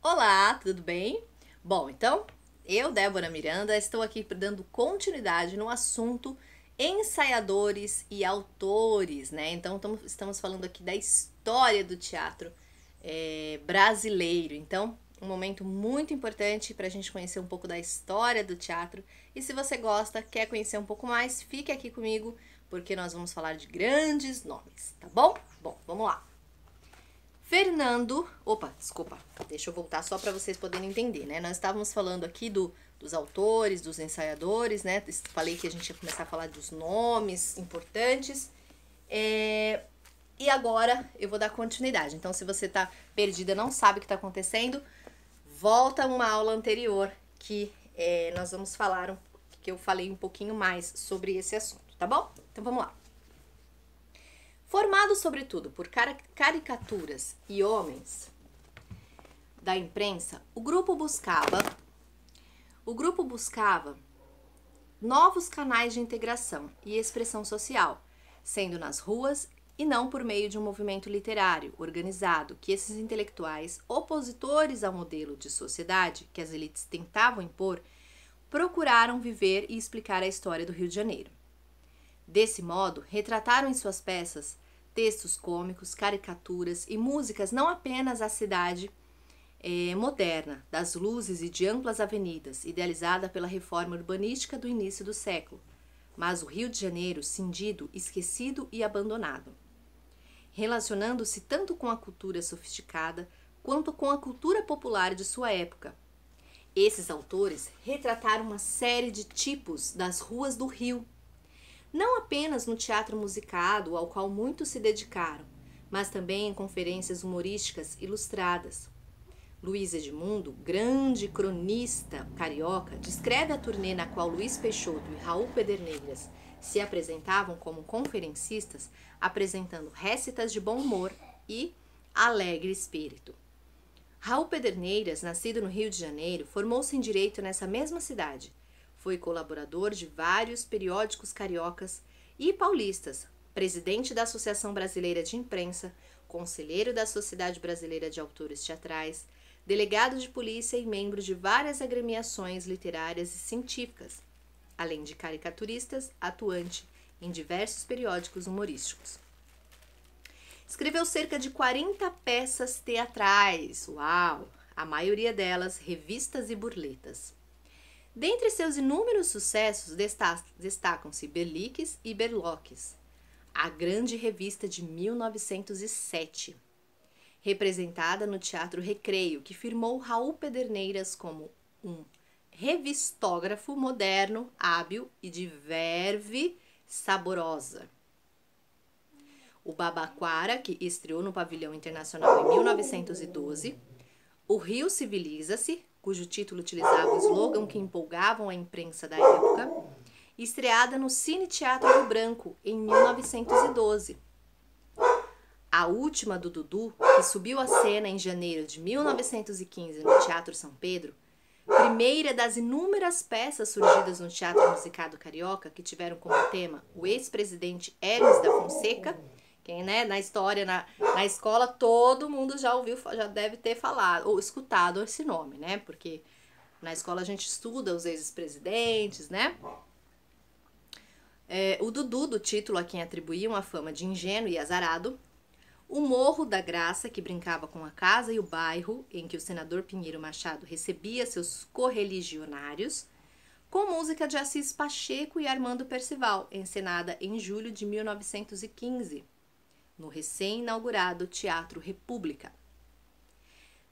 Olá, tudo bem? Bom, então, eu, Débora Miranda, estou aqui dando continuidade no assunto ensaiadores e autores, né? Então, estamos falando aqui da história do teatro brasileiro. Então, um momento muito importante para a gente conhecer um pouco da história do teatro. E se você gosta, quer conhecer um pouco mais, fique aqui comigo, porque nós vamos falar de grandes nomes, tá bom? Bom, vamos lá. Desculpa, deixa eu voltar só para vocês poderem entender, né? Nós estávamos falando aqui dos autores, dos ensaiadores, né? Falei que a gente ia começar a falar dos nomes importantes. E agora eu vou dar continuidade. Então, se você tá perdida, não sabe o que está acontecendo, volta uma aula anterior que nós vamos falar, que eu falei um pouquinho mais sobre esse assunto, tá bom? Então, vamos lá. Formado sobretudo por caricaturas e homens da imprensa, o grupo buscava novos canais de integração e expressão social, sendo nas ruas e não por meio de um movimento literário organizado que esses intelectuais, opositores ao modelo de sociedade que as elites tentavam impor, procuraram viver e explicar a história do Rio de Janeiro. Desse modo, retrataram em suas peças textos cômicos, caricaturas e músicas não apenas a cidade moderna, das luzes e de amplas avenidas, idealizada pela reforma urbanística do início do século, mas o Rio de Janeiro cindido, esquecido e abandonado. Relacionando-se tanto com a cultura sofisticada quanto com a cultura popular de sua época. Esses autores retrataram uma série de tipos das ruas do Rio, não apenas no teatro musicado, ao qual muitos se dedicaram, mas também em conferências humorísticas ilustradas. Luiz Edmundo, grande cronista carioca, descreve a turnê na qual Luiz Peixoto e Raul Pederneiras se apresentavam como conferencistas, apresentando récitas de bom humor e alegre espírito. Raul Pederneiras, nascido no Rio de Janeiro, formou-se em Direito nessa mesma cidade. Foi colaborador de vários periódicos cariocas e paulistas, presidente da Associação Brasileira de Imprensa, conselheiro da Sociedade Brasileira de Autores Teatrais, delegado de polícia e membro de várias agremiações literárias e científicas, além de caricaturistas, atuante em diversos periódicos humorísticos. Escreveu cerca de 40 peças teatrais, uau! A maioria delas revistas e burletas. Dentre seus inúmeros sucessos destacam-se Berliques e Berloques, a grande revista de 1907, representada no Teatro Recreio, que firmou Raul Pederneiras como um revistógrafo moderno, hábil e de verve saborosa. O Babaquara, que estreou no Pavilhão Internacional em 1912, O Rio Civiliza-se, cujo título utilizava o slogan que empolgavam a imprensa da época, estreada no Cine Teatro Rio Branco em 1912. A última do Dudu, que subiu à cena em janeiro de 1915 no Teatro São Pedro, primeira das inúmeras peças surgidas no teatro musicado carioca que tiveram como tema o ex-presidente Hermes da Fonseca. Quem, né, na história, na escola, todo mundo já ouviu, já deve ter falado ou escutado esse nome, né? Porque na escola a gente estuda os ex-presidentes, né? O Dudu, do título a quem atribuíam a fama de ingênuo e azarado. O Morro da Graça, que brincava com a casa e o bairro em que o senador Pinheiro Machado recebia seus correligionários, com música de Assis Pacheco e Armando Percival, encenada em julho de 1915. No recém-inaugurado Teatro República.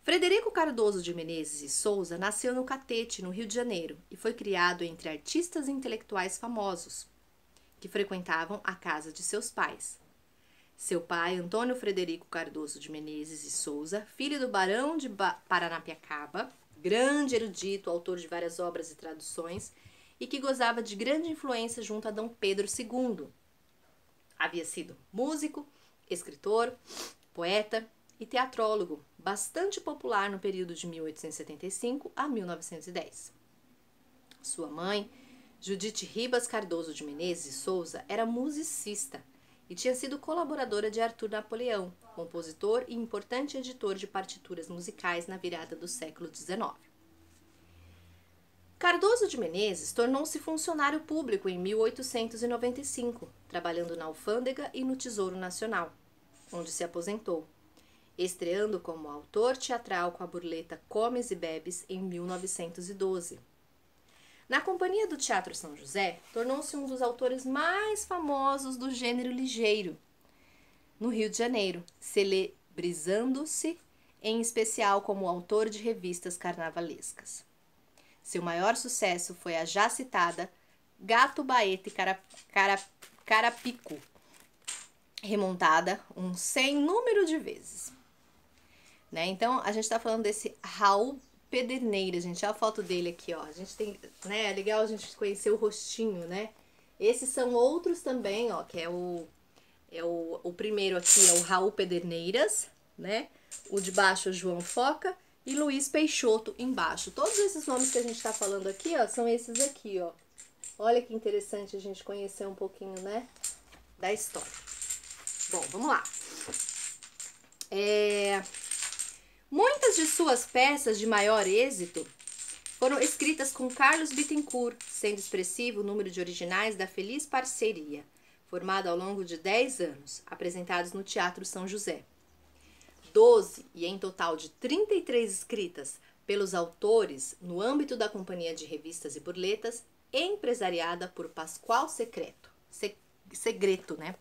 Frederico Cardoso de Menezes e Souza nasceu no Catete, no Rio de Janeiro, e foi criado entre artistas e intelectuais famosos, que frequentavam a casa de seus pais. Seu pai, Antônio Frederico Cardoso de Menezes e Souza, filho do Barão de Paranapiacaba, grande erudito, autor de várias obras e traduções, e que gozava de grande influência junto a Dom Pedro II. Havia sido músico, escritor, poeta e teatrólogo, bastante popular no período de 1875 a 1910. Sua mãe, Judite Ribas Cardoso de Menezes e Souza, era musicista e tinha sido colaboradora de Arthur Napoleão, compositor e importante editor de partituras musicais na virada do século XIX. Cardoso de Menezes tornou-se funcionário público em 1895, trabalhando na Alfândega e no Tesouro Nacional, onde se aposentou, estreando como autor teatral com a burleta Comes e Bebes em 1912. Na companhia do Teatro São José, tornou-se um dos autores mais famosos do gênero ligeiro, no Rio de Janeiro, celebrizando-se em especial como autor de revistas carnavalescas. Seu maior sucesso foi a já citada Gato, Baeta e Carapico, remontada um sem número de vezes. Né? Então, a gente está falando desse Raul Pederneiras, gente. Olha a foto dele aqui, ó. A gente tem, né? É legal a gente conhecer o rostinho, né? Esses são outros também, ó, que é o primeiro aqui é o Raul Pederneiras, né? O de baixo é o João Foca e Luiz Peixoto embaixo. Todos esses nomes que a gente está falando aqui, ó, são esses aqui, ó. Olha que interessante a gente conhecer um pouquinho, né, da história. Bom, vamos lá. Muitas de suas peças de maior êxito foram escritas com Carlos Bittencourt, sendo expressivo o número de originais da Feliz Parceria, formado ao longo de 10 anos, apresentados no Teatro São José. 12 e em total de 33 escritas pelos autores no âmbito da Companhia de Revistas e Burletas, empresariada por Pascoal Segreto, né?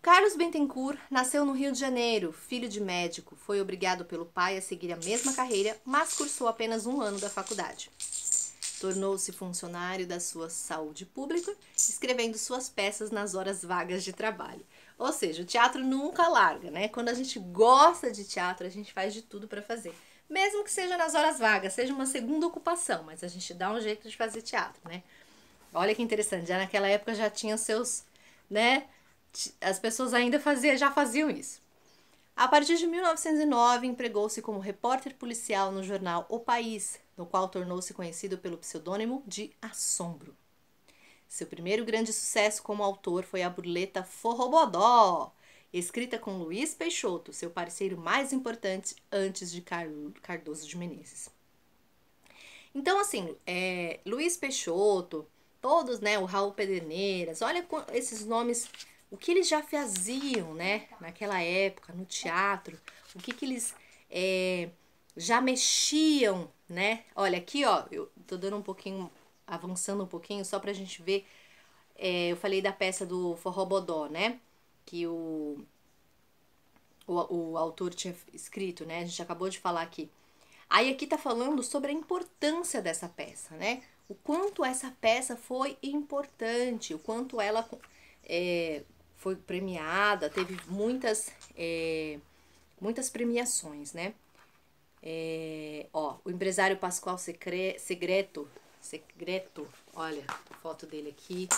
Carlos Bittencourt nasceu no Rio de Janeiro, filho de médico. Foi obrigado pelo pai a seguir a mesma carreira, mas cursou apenas 1 ano da faculdade. Tornou-se funcionário da sua saúde pública, escrevendo suas peças nas horas vagas de trabalho. Ou seja, o teatro nunca larga, né? Quando a gente gosta de teatro, a gente faz de tudo para fazer. Mesmo que seja nas horas vagas, seja uma segunda ocupação, mas a gente dá um jeito de fazer teatro, né? Olha que interessante, já naquela época já tinha seus, né? As pessoas ainda já faziam isso. A partir de 1909, empregou-se como repórter policial no jornal O País, no qual tornou-se conhecido pelo pseudônimo de Assombro. Seu primeiro grande sucesso como autor foi a burleta Forrobodó, escrita com Luiz Peixoto, seu parceiro mais importante antes de Cardoso de Menezes. Então, assim, Luiz Peixoto, todos, né, o Raul Pederneiras, olha esses nomes, o que eles já faziam, né, naquela época, no teatro, o que eles já mexiam, né? Olha, aqui, ó, eu tô dando um pouquinho, avançando um pouquinho, só pra gente ver, eu falei da peça do Forrobodó, né, que o autor tinha escrito, né, a gente acabou de falar aqui. Aí aqui tá falando sobre a importância dessa peça, né, o quanto essa peça foi importante, o quanto ela foi premiada, teve muitas premiações, né. O empresário Pascoal Segreto, olha a foto dele aqui.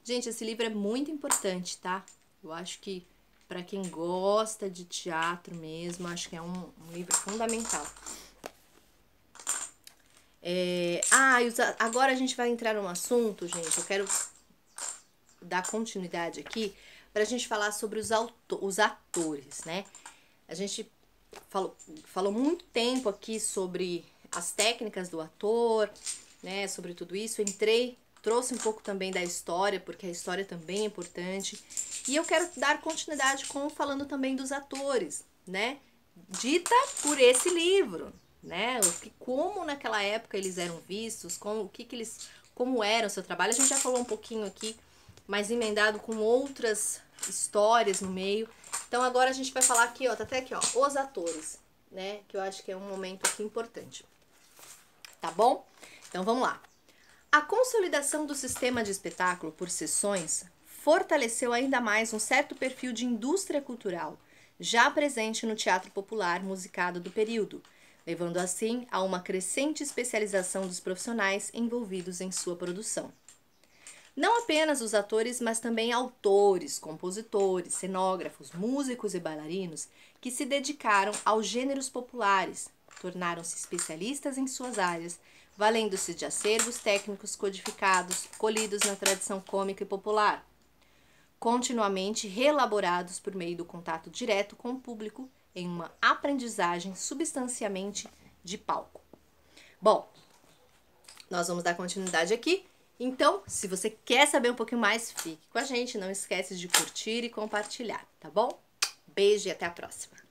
Gente, esse livro é muito importante, tá? Eu acho que para quem gosta de teatro mesmo, acho que é um livro fundamental. Agora a gente vai entrar num assunto, gente, eu quero dar continuidade aqui pra gente falar sobre os atores, né? A gente falou muito tempo aqui sobre as técnicas do ator, né? Sobre tudo isso. Trouxe um pouco também da história, porque a história também é importante. E eu quero dar continuidade falando também dos atores, né? Dita por esse livro, né? Como naquela época eles eram vistos, como era o seu trabalho. A gente já falou um pouquinho aqui, mas emendado com outras histórias no meio. Então agora a gente vai falar aqui, ó, tá até aqui, ó, os atores, né? Que eu acho que é um momento aqui importante. Tá bom? Então vamos lá. A consolidação do sistema de espetáculo por sessões fortaleceu ainda mais um certo perfil de indústria cultural, já presente no teatro popular musicado do período, levando assim a uma crescente especialização dos profissionais envolvidos em sua produção. Não apenas os atores, mas também autores, compositores, cenógrafos, músicos e bailarinos que se dedicaram aos gêneros populares, tornaram-se especialistas em suas áreas, valendo-se de acervos técnicos codificados, colhidos na tradição cômica e popular. continuamente reelaborados por meio do contato direto com o público em uma aprendizagem substancialmente de palco. Bom, nós vamos dar continuidade aqui. Então, se você quer saber um pouquinho mais, fique com a gente. Não esquece de curtir e compartilhar, tá bom? Beijo e até a próxima!